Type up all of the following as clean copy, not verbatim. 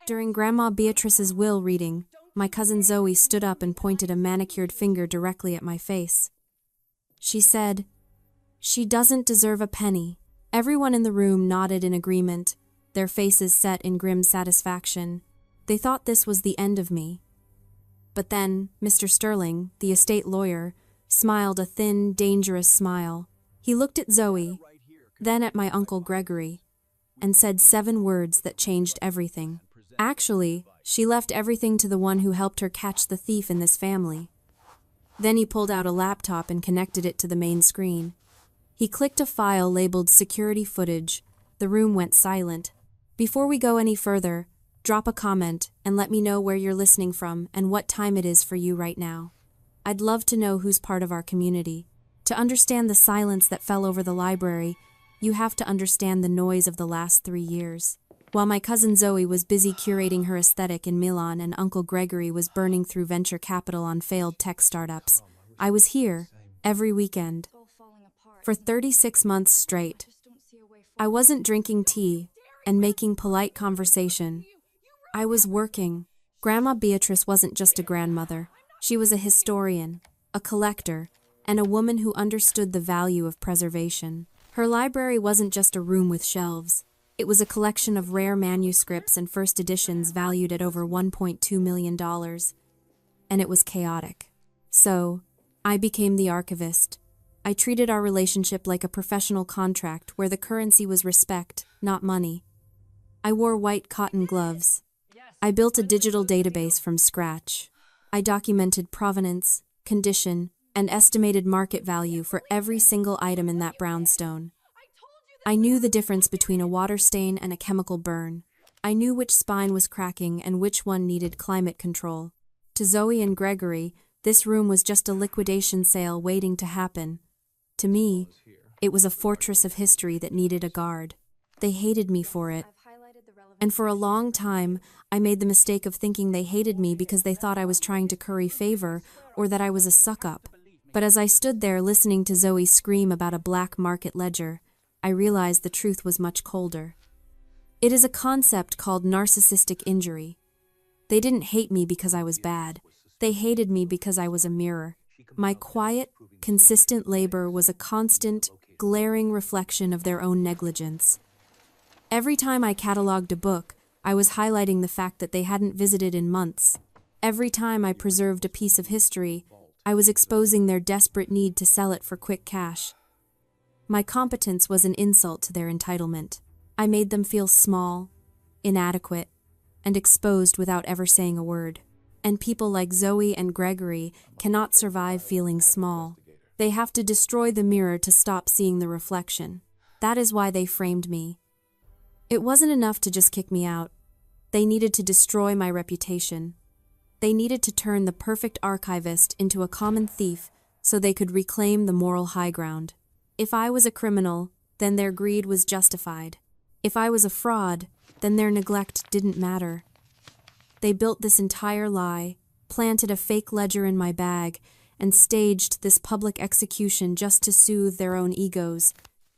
During Grandma Beatrice's will reading, my cousin Zoe stood up and pointed a manicured finger directly at my face. She said, "She doesn't deserve a penny." Everyone in the room nodded in agreement, their faces set in grim satisfaction. They thought this was the end of me. But then, Mr. Sterling, the estate lawyer, smiled a thin, dangerous smile. He looked at Zoe, then at my Uncle Gregory, and said 7 words that changed everything. Actually, she left everything to the one who helped her catch the thief in this family. Then he pulled out a laptop and connected it to the main screen. He clicked a file labeled security footage. The room went silent. Before we go any further, drop a comment and let me know where you're listening from and what time it is for you right now. I'd love to know who's part of our community. To understand the silence that fell over the library, you have to understand the noise of the last 3 years. While my cousin Zoe was busy curating her aesthetic in Milan and Uncle Gregory was burning through venture capital on failed tech startups, I was here, every weekend. For 36 months straight. I wasn't drinking tea and making polite conversation. I was working. Grandma Beatrice wasn't just a grandmother. She was a historian, a collector, and a woman who understood the value of preservation. Her library wasn't just a room with shelves. It was a collection of rare manuscripts and first editions valued at over $1.2 million. And it was chaotic. So, I became the archivist. I treated our relationship like a professional contract where the currency was respect, not money. I wore white cotton gloves. I built a digital database from scratch. I documented provenance, condition, and estimated market value for every single item in that brownstone. I knew the difference between a water stain and a chemical burn. I knew which spine was cracking and which one needed climate control. To Zoe and Gregory, this room was just a liquidation sale waiting to happen. To me, it was a fortress of history that needed a guard. They hated me for it. And for a long time, I made the mistake of thinking they hated me because they thought I was trying to curry favor or that I was a suck-up. But as I stood there listening to Zoe scream about a black market ledger, I realized the truth was much colder. It is a concept called narcissistic injury. They didn't hate me because I was bad. They hated me because I was a mirror. My quiet, consistent labor was a constant, glaring reflection of their own negligence. Every time I cataloged a book, I was highlighting the fact that they hadn't visited in months. Every time I preserved a piece of history, I was exposing their desperate need to sell it for quick cash. My competence was an insult to their entitlement. I made them feel small, inadequate, and exposed without ever saying a word. And people like Zoe and Gregory cannot survive feeling small. They have to destroy the mirror to stop seeing the reflection. That is why they framed me. It wasn't enough to just kick me out. They needed to destroy my reputation. They needed to turn the perfect archivist into a common thief so they could reclaim the moral high ground. If I was a criminal, then their greed was justified. If I was a fraud, then their neglect didn't matter. They built this entire lie, planted a fake ledger in my bag, and staged this public execution just to soothe their own egos.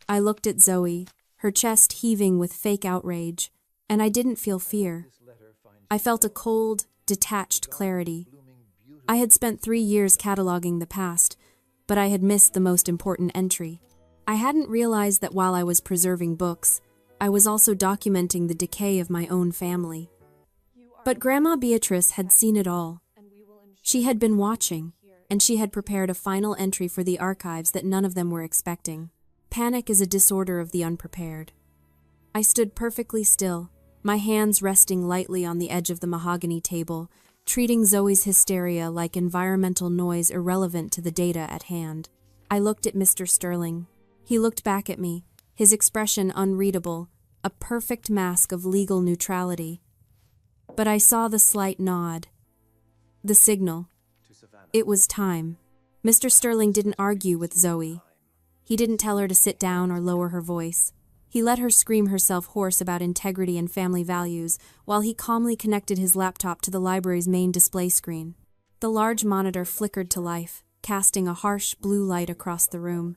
I looked at Zoe, her chest heaving with fake outrage, and I didn't feel fear. I felt a cold, detached clarity. I had spent 3 years cataloging the past, but I had missed the most important entry. I hadn't realized that while I was preserving books, I was also documenting the decay of my own family. But Grandma Beatrice had seen it all. She had been watching, and she had prepared a final entry for the archives that none of them were expecting. Panic is a disorder of the unprepared. I stood perfectly still, my hands resting lightly on the edge of the mahogany table, treating Zoe's hysteria like environmental noise irrelevant to the data at hand. I looked at Mr. Sterling. He looked back at me, his expression unreadable, a perfect mask of legal neutrality. But I saw the slight nod. The signal. It was time. Mr. Sterling didn't argue with Zoe. He didn't tell her to sit down or lower her voice. He let her scream herself hoarse about integrity and family values, while he calmly connected his laptop to the library's main display screen. The large monitor flickered to life, casting a harsh blue light across the room.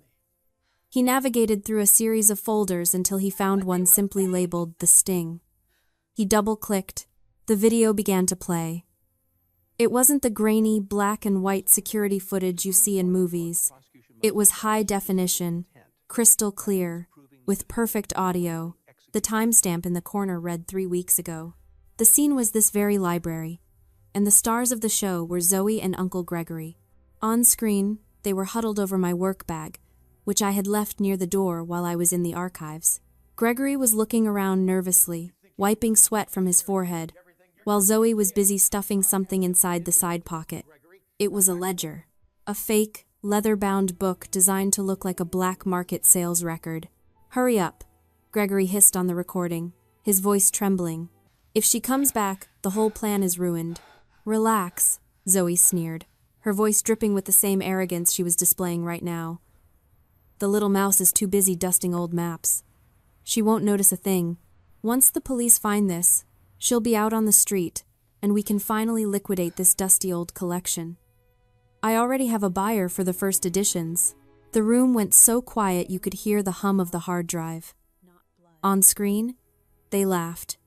He navigated through a series of folders until he found one simply labeled The Sting. He double-clicked, The video began to play. It wasn't the grainy, black and white security footage you see in movies. It was high definition, crystal clear, with perfect audio. The timestamp in the corner read 3 weeks ago. The scene was this very library, and the stars of the show were Zoe and Uncle Gregory. On screen, they were huddled over my work bag, which I had left near the door while I was in the archives. Gregory was looking around nervously, wiping sweat from his forehead, while Zoe was busy stuffing something inside the side pocket. It was a ledger, a fake, leather-bound book designed to look like a black market sales record. "Hurry up," Gregory hissed on the recording, his voice trembling. "If she comes back, the whole plan is ruined." "Relax," Zoe sneered, her voice dripping with the same arrogance she was displaying right now. "The little mouse is too busy dusting old maps. She won't notice a thing. Once the police find this, she'll be out on the street, and we can finally liquidate this dusty old collection. I already have a buyer for the first editions." The room went so quiet you could hear the hum of the hard drive. On screen, they laughed.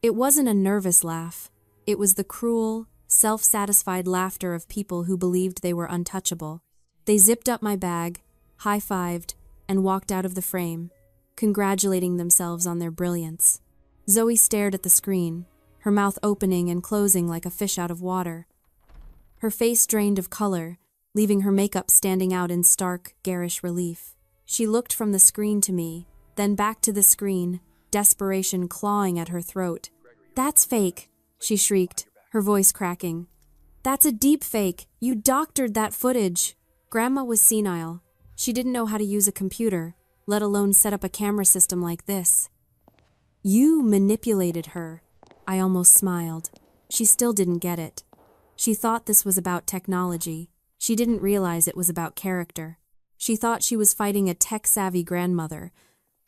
It wasn't a nervous laugh. It was the cruel, self-satisfied laughter of people who believed they were untouchable. They zipped up my bag, high-fived, and walked out of the frame, congratulating themselves on their brilliance. Zoe stared at the screen, her mouth opening and closing like a fish out of water. Her face drained of color, leaving her makeup standing out in stark, garish relief. She looked from the screen to me, then back to the screen, desperation clawing at her throat. "That's fake," she shrieked, her voice cracking. "That's a deep fake. You doctored that footage." Grandma was senile. She didn't know how to use a computer, let alone set up a camera system like this. "You manipulated her." I almost smiled. She still didn't get it. She thought this was about technology. She didn't realize it was about character. She thought she was fighting a tech-savvy grandmother,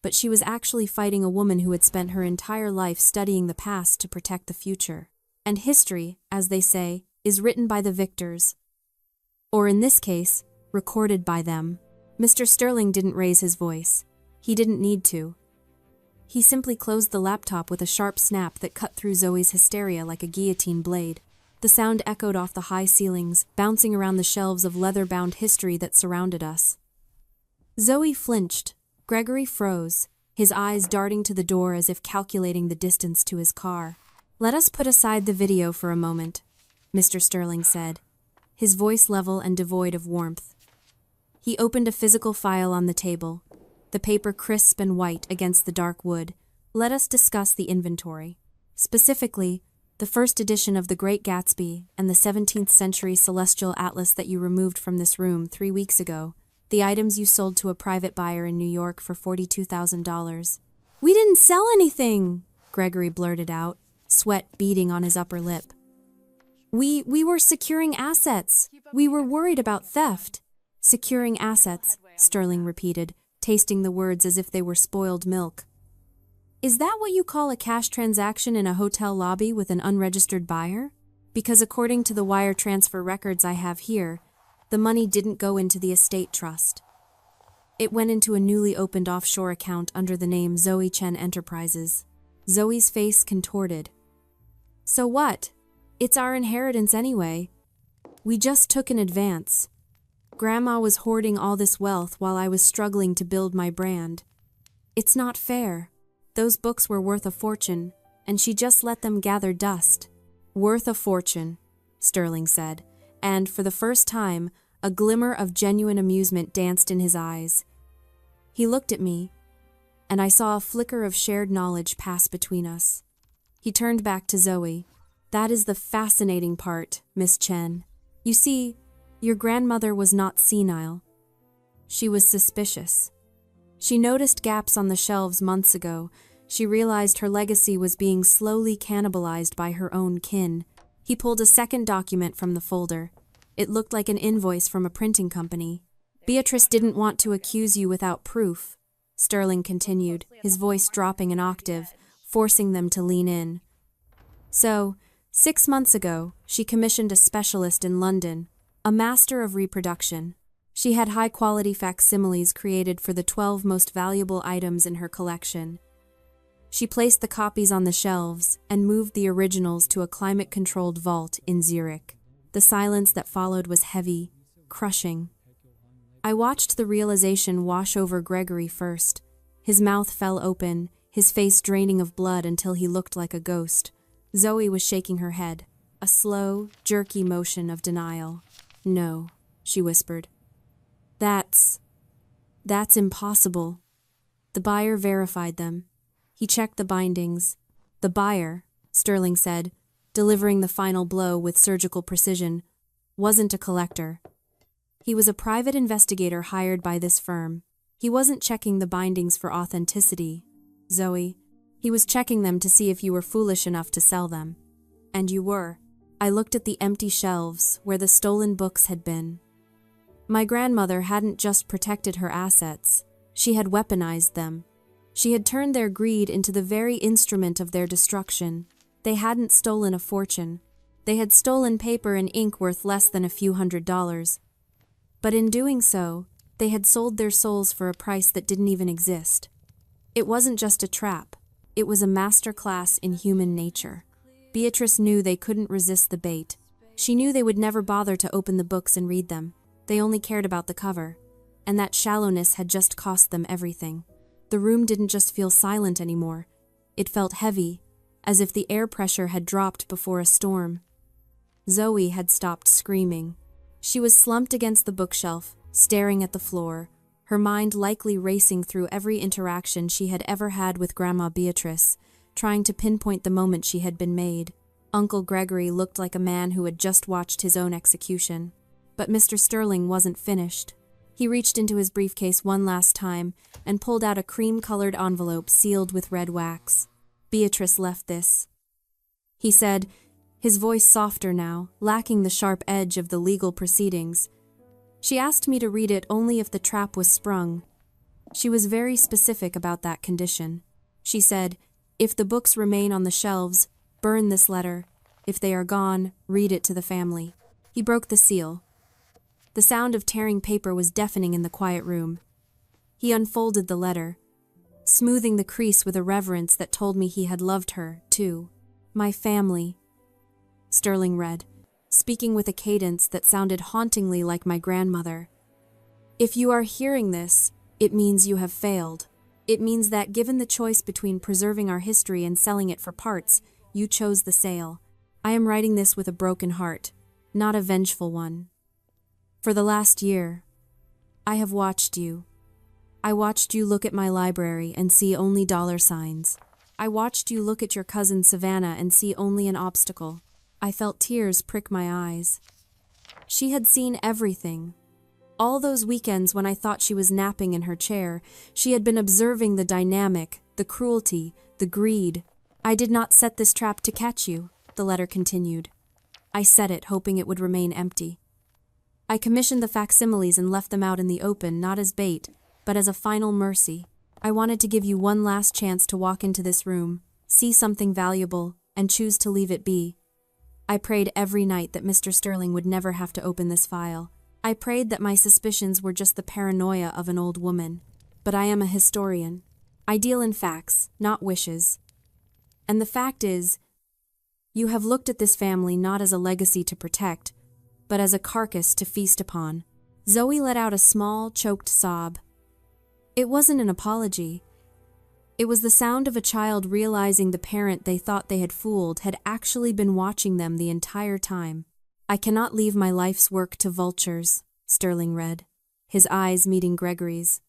but she was actually fighting a woman who had spent her entire life studying the past to protect the future. And history, as they say, is written by the victors. Or in this case, recorded by them. Mr. Sterling didn't raise his voice. He didn't need to. He simply closed the laptop with a sharp snap that cut through Zoe's hysteria like a guillotine blade. The sound echoed off the high ceilings, bouncing around the shelves of leather-bound history that surrounded us. Zoe flinched. Gregory froze, his eyes darting to the door as if calculating the distance to his car. "Let us put aside the video for a moment," Mr. Sterling said, his voice level and devoid of warmth. He opened a physical file on the table, the paper crisp and white against the dark wood. "Let us discuss the inventory. Specifically, the first edition of The Great Gatsby and the 17th century Celestial Atlas that you removed from this room 3 weeks ago, the items you sold to a private buyer in New York for $42,000. "We didn't sell anything," Gregory blurted out, sweat beading on his upper lip. We were securing assets. We were worried about theft." "Securing assets," Sterling repeated, tasting the words as if they were spoiled milk. "Is that what you call a cash transaction in a hotel lobby with an unregistered buyer? Because according to the wire transfer records I have here, the money didn't go into the estate trust. It went into a newly opened offshore account under the name Zoe Chen Enterprises." Zoe's face contorted. "So what? It's our inheritance anyway. We just took an advance. Grandma was hoarding all this wealth while I was struggling to build my brand. It's not fair. Those books were worth a fortune, and she just let them gather dust." "Worth a fortune," Sterling said, and for the first time, a glimmer of genuine amusement danced in his eyes. He looked at me, and I saw a flicker of shared knowledge pass between us. He turned back to Zoe. "That is the fascinating part, Miss Chen. You see, your grandmother was not senile. She was suspicious. She noticed gaps on the shelves months ago. She realized her legacy was being slowly cannibalized by her own kin." He pulled a second document from the folder. It looked like an invoice from a printing company. "Beatrice didn't want to accuse you without proof," Sterling continued, his voice dropping an octave, forcing them to lean in. "So, 6 months ago, she commissioned a specialist in London, a master of reproduction. She had high-quality facsimiles created for the 12 most valuable items in her collection. She placed the copies on the shelves and moved the originals to a climate-controlled vault in Zurich. The silence that followed was heavy, crushing. I watched the realization wash over Gregory first. His mouth fell open, his face draining of blood until he looked like a ghost. Zoe was shaking her head, a slow, jerky motion of denial. "No," she whispered. That's impossible." The buyer verified them. He checked the bindings. "The buyer," Sterling said, delivering the final blow with surgical precision, "wasn't a collector. He was a private investigator hired by this firm. He wasn't checking the bindings for authenticity, Zoe. He was checking them to see if you were foolish enough to sell them. And you were." I looked at the empty shelves where the stolen books had been. My grandmother hadn't just protected her assets, she had weaponized them. She had turned their greed into the very instrument of their destruction. They hadn't stolen a fortune. They had stolen paper and ink worth less than a few $100s. But in doing so, they had sold their souls for a price that didn't even exist. It wasn't just a trap, it was a master class in human nature. Beatrice knew they couldn't resist the bait. She knew they would never bother to open the books and read them. They only cared about the cover. And that shallowness had just cost them everything. The room didn't just feel silent anymore. It felt heavy, as if the air pressure had dropped before a storm. Zoe had stopped screaming. She was slumped against the bookshelf, staring at the floor, her mind likely racing through every interaction she had ever had with Grandma Beatrice, trying to pinpoint the moment she had been made. Uncle Gregory looked like a man who had just watched his own execution. But Mr. Sterling wasn't finished. He reached into his briefcase one last time and pulled out a cream-colored envelope sealed with red wax. "Beatrice left this," he said, his voice softer now, lacking the sharp edge of the legal proceedings. "She asked me to read it only if the trap was sprung. She was very specific about that condition. She said, 'If the books remain on the shelves, burn this letter. If they are gone, read it to the family.'" He broke the seal. The sound of tearing paper was deafening in the quiet room. He unfolded the letter, smoothing the crease with a reverence that told me he had loved her, too. "My family," Sterling read, speaking with a cadence that sounded hauntingly like my grandmother. "If you are hearing this, it means you have failed. It means that given the choice between preserving our history and selling it for parts, you chose the sale. I am writing this with a broken heart, not a vengeful one. For the last year, I have watched you. I watched you look at my library and see only dollar signs. I watched you look at your cousin Savannah and see only an obstacle. I felt tears prick my eyes. She had seen everything. All those weekends when I thought she was napping in her chair, she had been observing the dynamic, the cruelty, the greed. I did not set this trap to catch you," the letter continued. "I set it hoping it would remain empty. I commissioned the facsimiles and left them out in the open, not as bait, but as a final mercy. I wanted to give you one last chance to walk into this room, see something valuable, and choose to leave it be. I prayed every night that Mr. Sterling would never have to open this file. I prayed that my suspicions were just the paranoia of an old woman. But I am a historian. I deal in facts, not wishes. And the fact is, you have looked at this family not as a legacy to protect, but as a carcass to feast upon." Zoe let out a small, choked sob. It wasn't an apology. It was the sound of a child realizing the parent they thought they had fooled had actually been watching them the entire time. "I cannot leave my life's work to vultures," Sterling read, his eyes meeting Gregory's.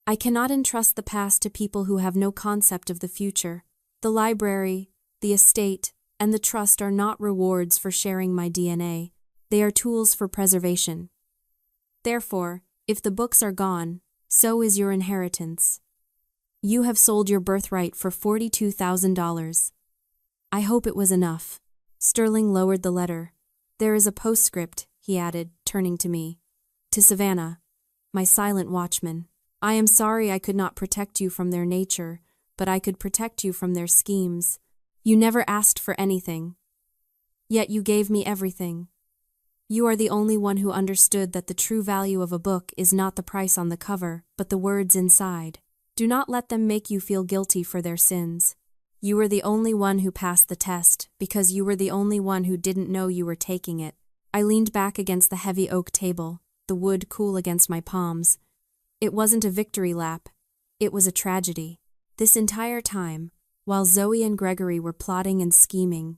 "I cannot entrust the past to people who have no concept of the future. The library, the estate, and the trust are not rewards for sharing my DNA. They are tools for preservation. Therefore, if the books are gone, so is your inheritance. You have sold your birthright for $42,000. I hope it was enough." Sterling lowered the letter. "There is a postscript," he added, turning to me. "To Savannah, my silent watchman. I am sorry I could not protect you from their nature, but I could protect you from their schemes. You never asked for anything. Yet you gave me everything. You are the only one who understood that the true value of a book is not the price on the cover, but the words inside. Do not let them make you feel guilty for their sins. You were the only one who passed the test, because you were the only one who didn't know you were taking it. I leaned back against the heavy oak table, the wood cool against my palms. It wasn't a victory lap. It was a tragedy. This entire time, while Zoe and Gregory were plotting and scheming,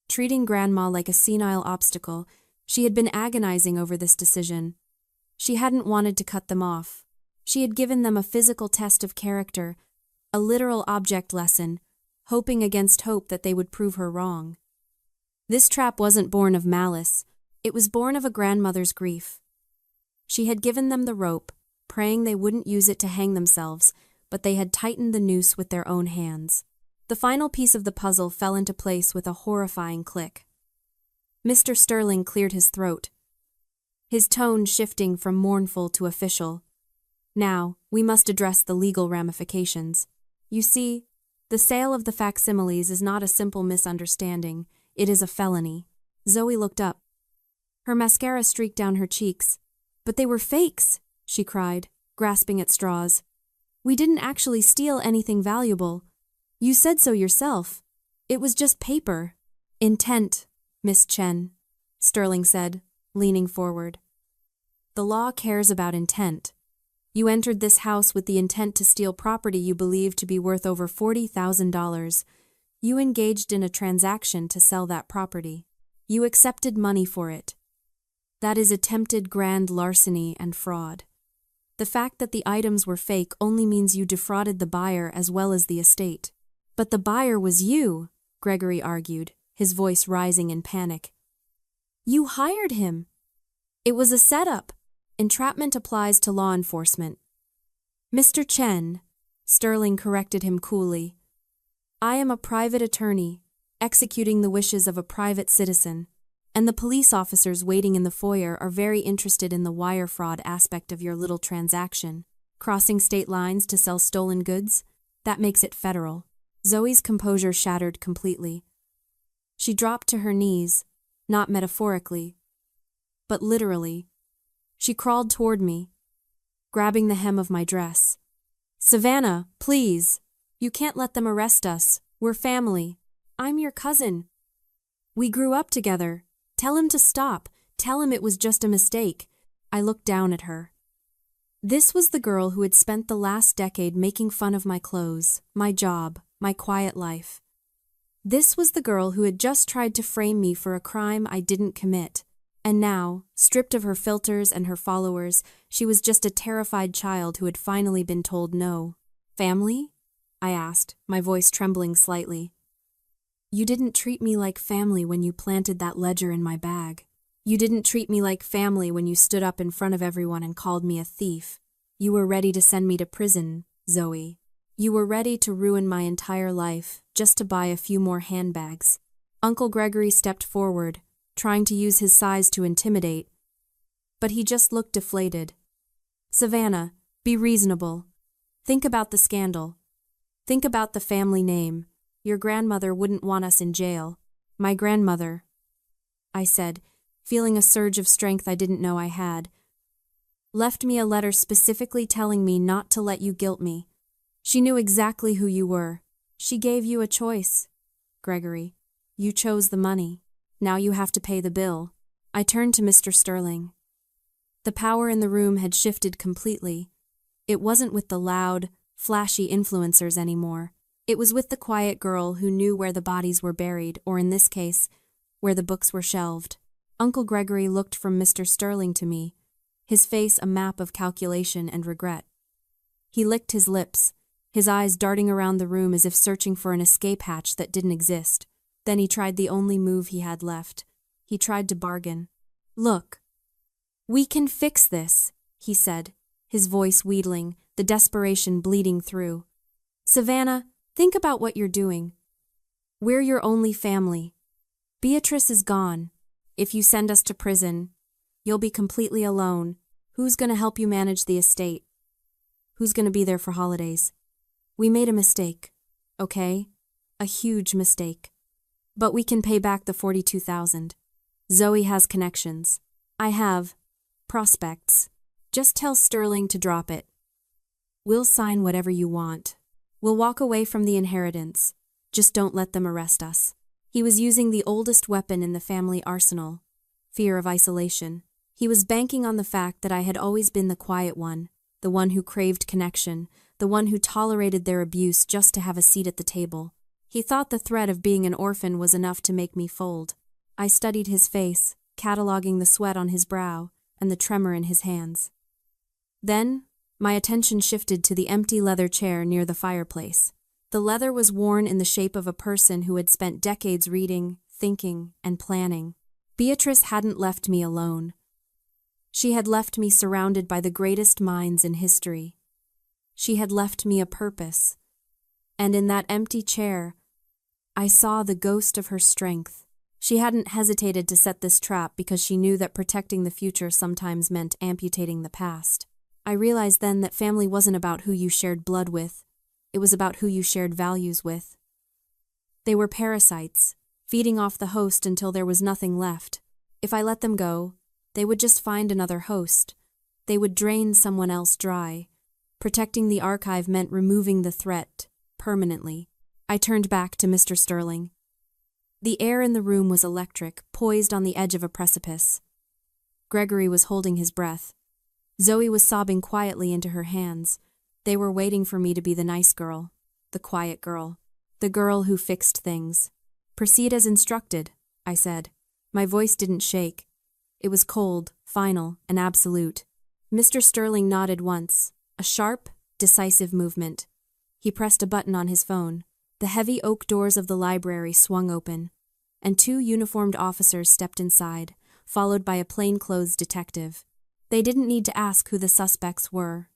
treating Grandma like a senile obstacle, she had been agonizing over this decision. She hadn't wanted to cut them off. She had given them a physical test of character, a literal object lesson, hoping against hope that they would prove her wrong. This trap wasn't born of malice. It was born of a grandmother's grief. She had given them the rope, praying they wouldn't use it to hang themselves, but they had tightened the noose with their own hands. The final piece of the puzzle fell into place with a horrifying click. Mr. Sterling cleared his throat, his tone shifting from mournful to official. Now, we must address the legal ramifications. You see, the sale of the facsimiles is not a simple misunderstanding, it is a felony. Zoe looked up. Her mascara streaked down her cheeks. But they were fakes, she cried, grasping at straws. We didn't actually steal anything valuable. You said so yourself. It was just paper. Intent, Miss Chen, Sterling said, leaning forward. The law cares about intent. You entered this house with the intent to steal property you believed to be worth over $40,000. You engaged in a transaction to sell that property. You accepted money for it. That is attempted grand larceny and fraud. The fact that the items were fake only means you defrauded the buyer as well as the estate. But the buyer was you, Gregory argued, his voice rising in panic. You hired him. It was a setup. Entrapment applies to law enforcement. Mr. Chen, Sterling corrected him coolly. I am a private attorney, executing the wishes of a private citizen, and the police officers waiting in the foyer are very interested in the wire fraud aspect of your little transaction. Crossing state lines to sell stolen goods? That makes it federal. Zoe's composure shattered completely. She dropped to her knees, not metaphorically, but literally. She crawled toward me, grabbing the hem of my dress. Savannah, please. You can't let them arrest us. We're family. I'm your cousin. We grew up together. Tell him to stop. Tell him it was just a mistake. I looked down at her. This was the girl who had spent the last decade making fun of my clothes, my job, my quiet life. This was the girl who had just tried to frame me for a crime I didn't commit. And now, stripped of her filters and her followers, she was just a terrified child who had finally been told no. Family? I asked, my voice trembling slightly. You didn't treat me like family when you planted that ledger in my bag. You didn't treat me like family when you stood up in front of everyone and called me a thief. You were ready to send me to prison, Zoe. You were ready to ruin my entire life, just to buy a few more handbags. Uncle Gregory stepped forward, trying to use his size to intimidate. But he just looked deflated. Savannah, be reasonable. Think about the scandal. Think about the family name. Your grandmother wouldn't want us in jail. My grandmother, I said, feeling a surge of strength I didn't know I had, left me a letter specifically telling me not to let you guilt me. She knew exactly who you were. She gave you a choice. Gregory, you chose the money. Now you have to pay the bill. I turned to Mr. Sterling. The power in the room had shifted completely. It wasn't with the loud, flashy influencers anymore. It was with the quiet girl who knew where the bodies were buried, or in this case, where the books were shelved. Uncle Gregory looked from Mr. Sterling to me, his face a map of calculation and regret. He licked his lips, his eyes darting around the room as if searching for an escape hatch that didn't exist. Then he tried the only move he had left. He tried to bargain. Look, we can fix this, he said, his voice wheedling, the desperation bleeding through. Savannah, think about what you're doing. We're your only family. Beatrice is gone. If you send us to prison, you'll be completely alone. Who's going to help you manage the estate? Who's going to be there for holidays? We made a mistake, okay? A huge mistake. But we can pay back the $42,000. Zoe has connections. I have prospects. Just tell Sterling to drop it. We'll sign whatever you want. We'll walk away from the inheritance. Just don't let them arrest us. He was using the oldest weapon in the family arsenal, fear of isolation. He was banking on the fact that I had always been the quiet one, the one who craved connection, the one who tolerated their abuse just to have a seat at the table. He thought the threat of being an orphan was enough to make me fold. I studied his face, cataloging the sweat on his brow and the tremor in his hands. Then, my attention shifted to the empty leather chair near the fireplace. The leather was worn in the shape of a person who had spent decades reading, thinking, and planning. Beatrice hadn't left me alone. She had left me surrounded by the greatest minds in history. She had left me a purpose. And in that empty chair, I saw the ghost of her strength. She hadn't hesitated to set this trap because she knew that protecting the future sometimes meant amputating the past. I realized then that family wasn't about who you shared blood with. It was about who you shared values with. They were parasites, feeding off the host until there was nothing left. If I let them go, they would just find another host. They would drain someone else dry. Protecting the archive meant removing the threat, permanently. I turned back to Mr. Sterling. The air in the room was electric, poised on the edge of a precipice. Gregory was holding his breath. Zoe was sobbing quietly into her hands. They were waiting for me to be the nice girl, the quiet girl, the girl who fixed things. Proceed as instructed, I said. My voice didn't shake. It was cold, final, and absolute. Mr. Sterling nodded once, a sharp, decisive movement. He pressed a button on his phone. The heavy oak doors of the library swung open, and 2 uniformed officers stepped inside, followed by a plainclothes detective. They didn't need to ask who the suspects were.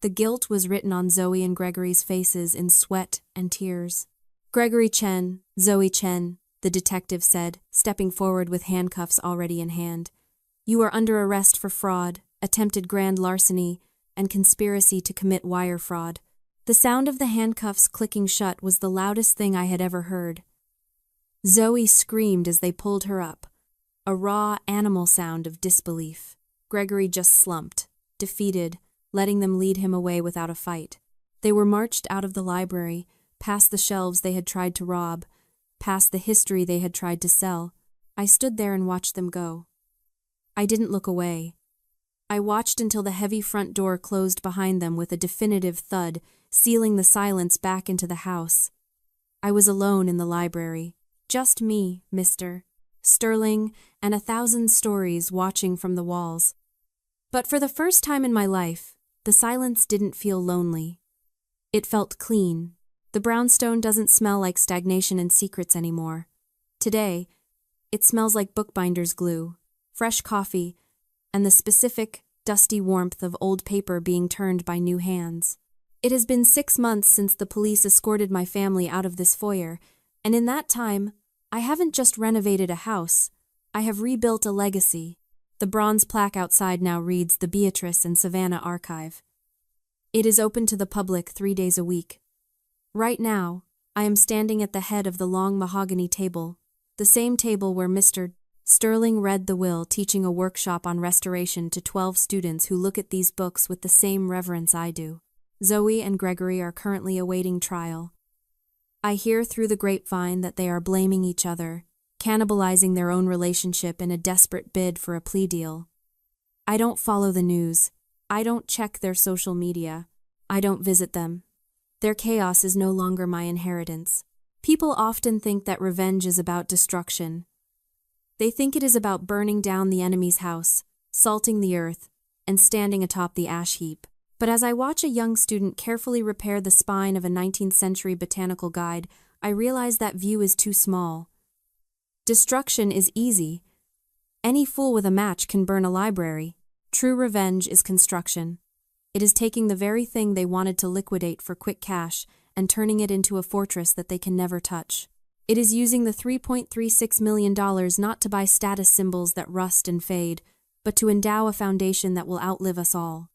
The guilt was written on Zoe and Gregory's faces in sweat and tears. Gregory Chen, Zoe Chen, the detective said, stepping forward with handcuffs already in hand. You are under arrest for fraud, attempted grand larceny, and conspiracy to commit wire fraud. The sound of the handcuffs clicking shut was the loudest thing I had ever heard. Zoe screamed as they pulled her up, a raw animal sound of disbelief. Gregory just slumped, defeated, letting them lead him away without a fight. They were marched out of the library, past the shelves they had tried to rob, past the history they had tried to sell. I stood there and watched them go. I didn't look away. I watched until the heavy front door closed behind them with a definitive thud, sealing the silence back into the house. I was alone in the library. Just me, Mr. Sterling, and 1,000 stories watching from the walls. But for the first time in my life, the silence didn't feel lonely. It felt clean. The brownstone doesn't smell like stagnation and secrets anymore. Today, it smells like bookbinder's glue, fresh coffee, and the specific, dusty warmth of old paper being turned by new hands. It has been 6 months since the police escorted my family out of this foyer, and in that time, I haven't just renovated a house, I have rebuilt a legacy. The bronze plaque outside now reads the Beatrice and Savannah Archive. It is open to the public 3 days a week. Right now, I am standing at the head of the long mahogany table, the same table where Mr. Sterling read the will, teaching a workshop on restoration to 12 students who look at these books with the same reverence I do. Zoe and Gregory are currently awaiting trial. I hear through the grapevine that they are blaming each other, cannibalizing their own relationship in a desperate bid for a plea deal. I don't follow the news. I don't check their social media. I don't visit them. Their chaos is no longer my inheritance. People often think that revenge is about destruction. They think it is about burning down the enemy's house, salting the earth, and standing atop the ash heap. But as I watch a young student carefully repair the spine of a 19th century botanical guide, I realize that view is too small. Destruction is easy. Any fool with a match can burn a library. True revenge is construction. It is taking the very thing they wanted to liquidate for quick cash and turning it into a fortress that they can never touch. It is using the $3.36 million not to buy status symbols that rust and fade, but to endow a foundation that will outlive us all.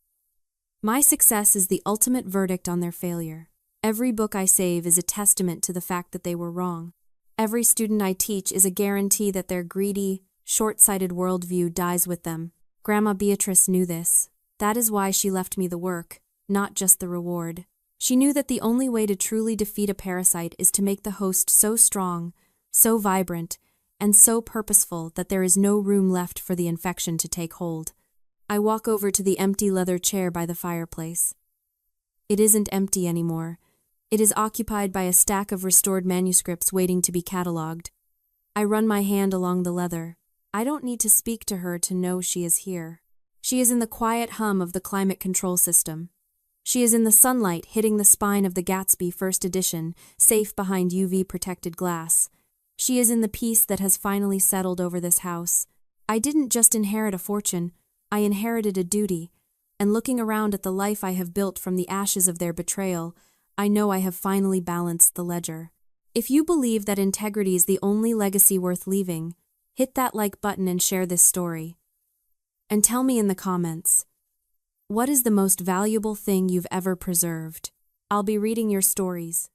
My success is the ultimate verdict on their failure. Every book I save is a testament to the fact that they were wrong. Every student I teach is a guarantee that their greedy, short-sighted worldview dies with them. Grandma Beatrice knew this. That is why she left me the work, not just the reward. She knew that the only way to truly defeat a parasite is to make the host so strong, so vibrant, and so purposeful that there is no room left for the infection to take hold. I walk over to the empty leather chair by the fireplace. It isn't empty anymore. It is occupied by a stack of restored manuscripts waiting to be catalogued. I run my hand along the leather. I don't need to speak to her to know she is here. She is in the quiet hum of the climate control system. She is in the sunlight hitting the spine of the Gatsby First Edition, safe behind UV-protected glass. She is in the peace that has finally settled over this house. I didn't just inherit a fortune, I inherited a duty, and looking around at the life I have built from the ashes of their betrayal, I know I have finally balanced the ledger. If you believe that integrity is the only legacy worth leaving, hit that like button and share this story. And tell me in the comments, what is the most valuable thing you've ever preserved? I'll be reading your stories.